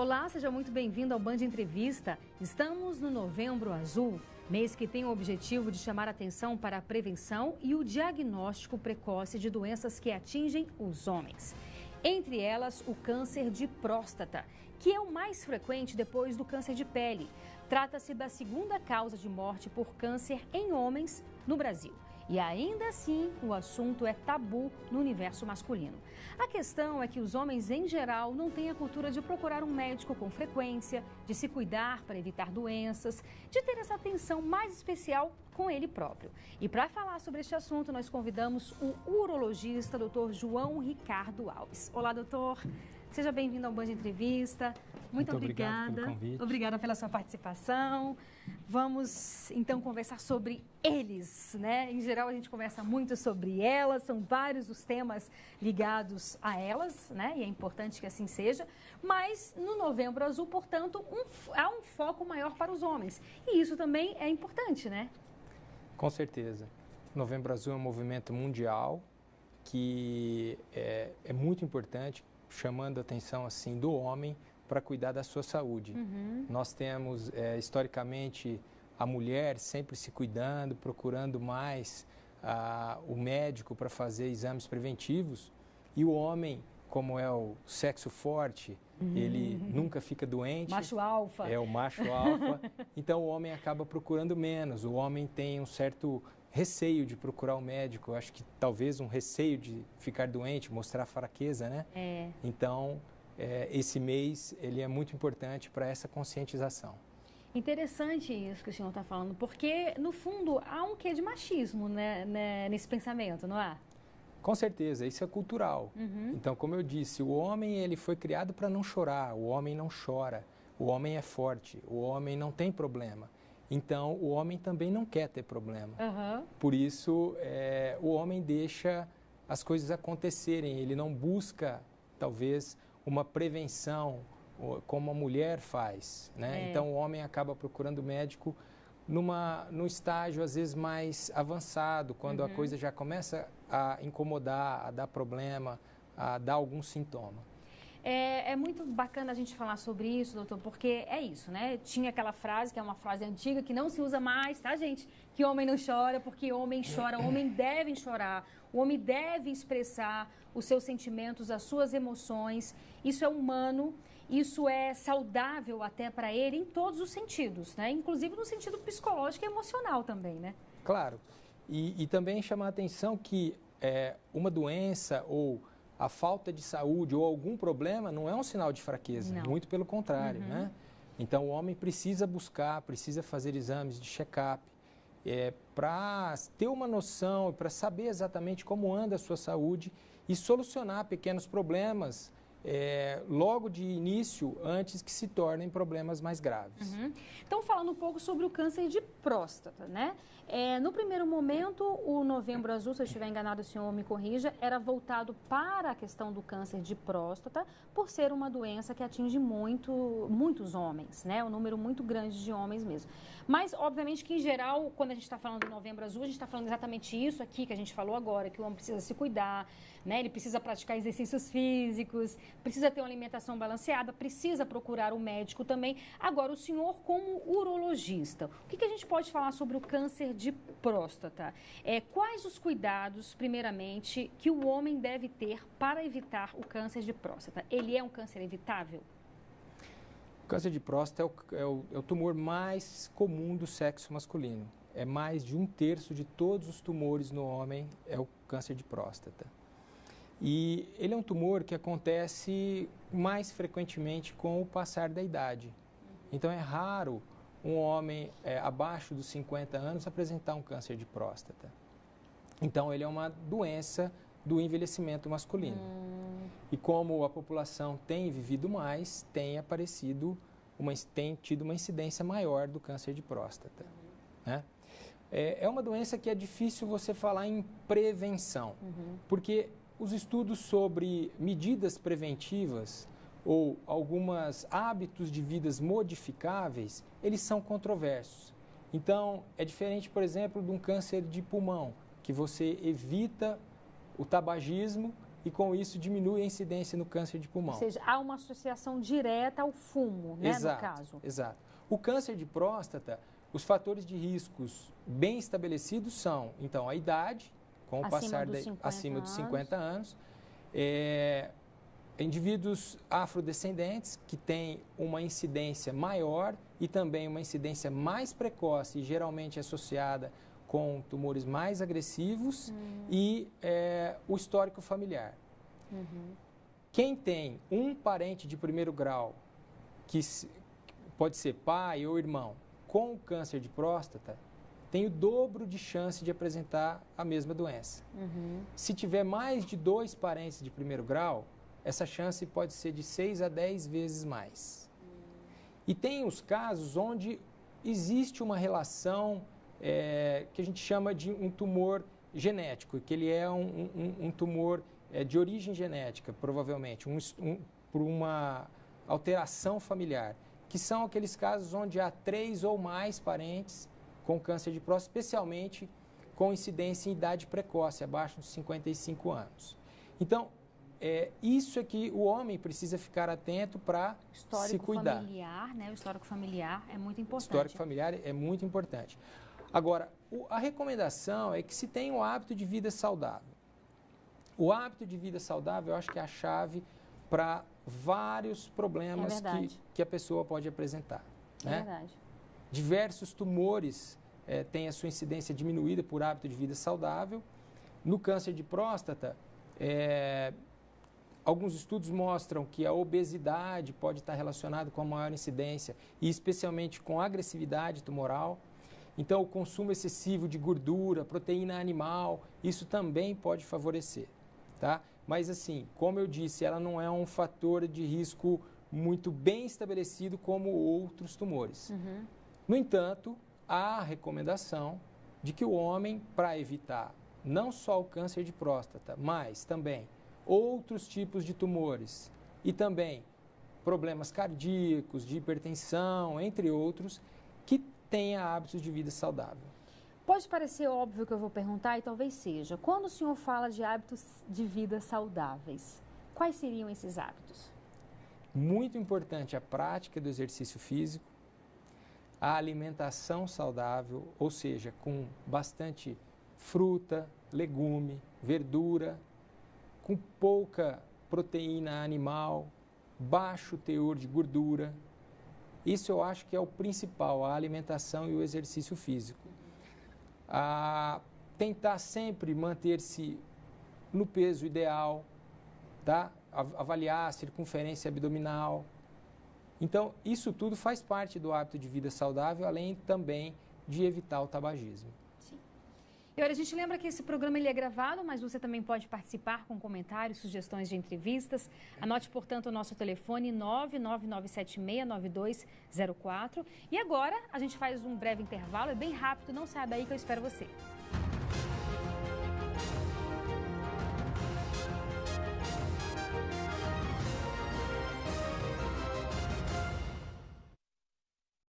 Olá, seja muito bem-vindo ao Band Entrevista. Estamos no Novembro Azul, mês que tem o objetivo de chamar atenção para a prevenção e o diagnóstico precoce de doenças que atingem os homens. Entre elas, o câncer de próstata, que é o mais frequente depois do câncer de pele. Trata-se da segunda causa de morte por câncer em homens no Brasil. E ainda assim, o assunto é tabu no universo masculino. A questão é que os homens, em geral, não têm a cultura de procurar um médico com frequência, de se cuidar para evitar doenças, de ter essa atenção mais especial com ele próprio. E para falar sobre este assunto, nós convidamos o urologista, Dr. João Ricardo Alves. Olá, doutor. Seja bem-vindo ao Band Entrevista. Muito obrigada. Obrigado pelo convite. Obrigada pela sua participação. Vamos, então, conversar sobre eles, né? Em geral, a gente conversa muito sobre elas, são vários os temas ligados a elas, né? E é importante que assim seja. Mas, no Novembro Azul, portanto, há um foco maior para os homens. E isso também é importante, né? Com certeza. Novembro Azul é um movimento mundial que é muito importante, chamando a atenção assim do homem para cuidar da sua saúde. Nós temos historicamente a mulher sempre se cuidando, procurando mais o médico para fazer exames preventivos, e o homem, como é o sexo forte, ele nunca fica doente. Macho alfa. É o macho alfa. Então o homem acaba procurando menos. O homem tem um certo receio de procurar o médico. Eu acho que talvez um receio de ficar doente, mostrar fraqueza, né? Então esse mês ele é muito importante para essa conscientização. Interessante isso que o senhor está falando, porque no fundo há um quê de machismo, né, nesse pensamento, não há? Com certeza, isso é cultural. Então, como eu disse, o homem ele foi criado para não chorar, o homem não chora, o homem é forte, o homem não tem problema. Então, o homem também não quer ter problema. Por isso, o homem deixa as coisas acontecerem, ele não busca, talvez, uma prevenção, como a mulher faz, né? Então, o homem acaba procurando médico num estágio, às vezes, mais avançado, quando a coisa já começa a incomodar, a dar problema, a dar algum sintoma. É muito bacana a gente falar sobre isso, doutor, porque é isso, né? Tinha aquela frase, que é uma frase antiga, que não se usa mais, tá, gente? Que homem não chora, porque homem chora, homem deve chorar, o homem deve expressar os seus sentimentos, as suas emoções. Isso é humano, isso é saudável até para ele em todos os sentidos, né? Inclusive no sentido psicológico e emocional também, né? Claro. E também chamar a atenção que uma doença ou a falta de saúde ou algum problema não é um sinal de fraqueza, muito pelo contrário, né? Então o homem precisa buscar, precisa fazer exames de check-up para ter uma noção, para saber exatamente como anda a sua saúde e solucionar pequenos problemas logo de início, antes que se tornem problemas mais graves. Então, falando um pouco sobre o câncer de próstata, né? No primeiro momento, o Novembro Azul, se eu estiver enganado, o senhor me corrija, era voltado para a questão do câncer de próstata, por ser uma doença que atinge muitos homens, né? Um número muito grande de homens mesmo. Mas, obviamente, que em geral, quando a gente está falando do Novembro Azul, a gente está falando exatamente isso aqui que a gente falou agora, que o homem precisa se cuidar, né? Ele precisa praticar exercícios físicos, precisa ter uma alimentação balanceada, precisa procurar um médico também. Agora, o senhor, como urologista, o que a gente pode falar sobre o câncer de próstata? Quais os cuidados, primeiramente, que o homem deve ter para evitar o câncer de próstata? Ele é um câncer evitável? O câncer de próstata é o tumor mais comum do sexo masculino. É mais de 1/3 de todos os tumores no homem é o câncer de próstata. E ele é um tumor que acontece mais frequentemente com o passar da idade. Então é raro um homem abaixo dos 50 anos apresentar um câncer de próstata. Então ele é uma doença do envelhecimento masculino. E como a população tem vivido mais, tem tido uma incidência maior do câncer de próstata, né? É uma doença que é difícil você falar em prevenção, porque os estudos sobre medidas preventivas ou alguns hábitos de vidas modificáveis, eles são controversos. Então, é diferente, por exemplo, de um câncer de pulmão, que você evita o tabagismo e com isso diminui a incidência no câncer de pulmão. Ou seja, há uma associação direta ao fumo, né, Exato, no caso. Exato. O câncer de próstata, os fatores de riscos bem estabelecidos são, então, a idade, com o passar acima dos 50 anos, indivíduos afrodescendentes que têm uma incidência maior e também uma incidência mais precoce e geralmente associada com tumores mais agressivos e o histórico familiar. Quem tem um parente de primeiro grau, que pode ser pai ou irmão, com câncer de próstata, tem o dobro de chance de apresentar a mesma doença. Se tiver mais de 2 parentes de primeiro grau, essa chance pode ser de 6 a 10 vezes mais. E tem os casos onde existe uma relação que a gente chama de um tumor genético, que ele é um tumor de origem genética, provavelmente, por uma alteração familiar, que são aqueles casos onde há 3 ou mais parentes com câncer de próstata, especialmente com incidência em idade precoce, abaixo dos 55 anos. Então, isso é que o homem precisa ficar atento para se cuidar. Familiar, né? O histórico familiar é muito importante. O histórico familiar é muito importante. Agora, a recomendação é que se tenha um hábito de vida saudável. O hábito de vida saudável, eu acho que é a chave para vários problemas que a pessoa pode apresentar. Né? Verdade. Diversos tumores têm a sua incidência diminuída por hábito de vida saudável. No câncer de próstata, alguns estudos mostram que a obesidade pode estar relacionada com a maior incidência e especialmente com a agressividade tumoral. Então, o consumo excessivo de gordura, proteína animal, isso também pode favorecer, tá? Mas, assim, como eu disse, ela não é um fator de risco muito bem estabelecido como outros tumores. No entanto, há a recomendação de que o homem, para evitar não só o câncer de próstata, mas também outros tipos de tumores e também problemas cardíacos, de hipertensão, entre outros, que tenha hábitos de vida saudável. Pode parecer óbvio que eu vou perguntar, e talvez seja. Quando o senhor fala de hábitos de vida saudáveis, quais seriam esses hábitos? Muito importante a prática do exercício físico, a alimentação saudável, ou seja, com bastante fruta, legume, verdura, com pouca proteína animal, baixo teor de gordura. Isso eu acho que é o principal, a alimentação e o exercício físico. Tentar sempre manter-se no peso ideal, tá? Avaliar a circunferência abdominal. Então, isso tudo faz parte do hábito de vida saudável, além também de evitar o tabagismo. Sim. E olha, a gente lembra que esse programa ele é gravado, mas você também pode participar com comentários, sugestões de entrevistas. Anote, portanto, o nosso telefone 999769204. E agora a gente faz um breve intervalo, é bem rápido, não saia daí que eu espero você.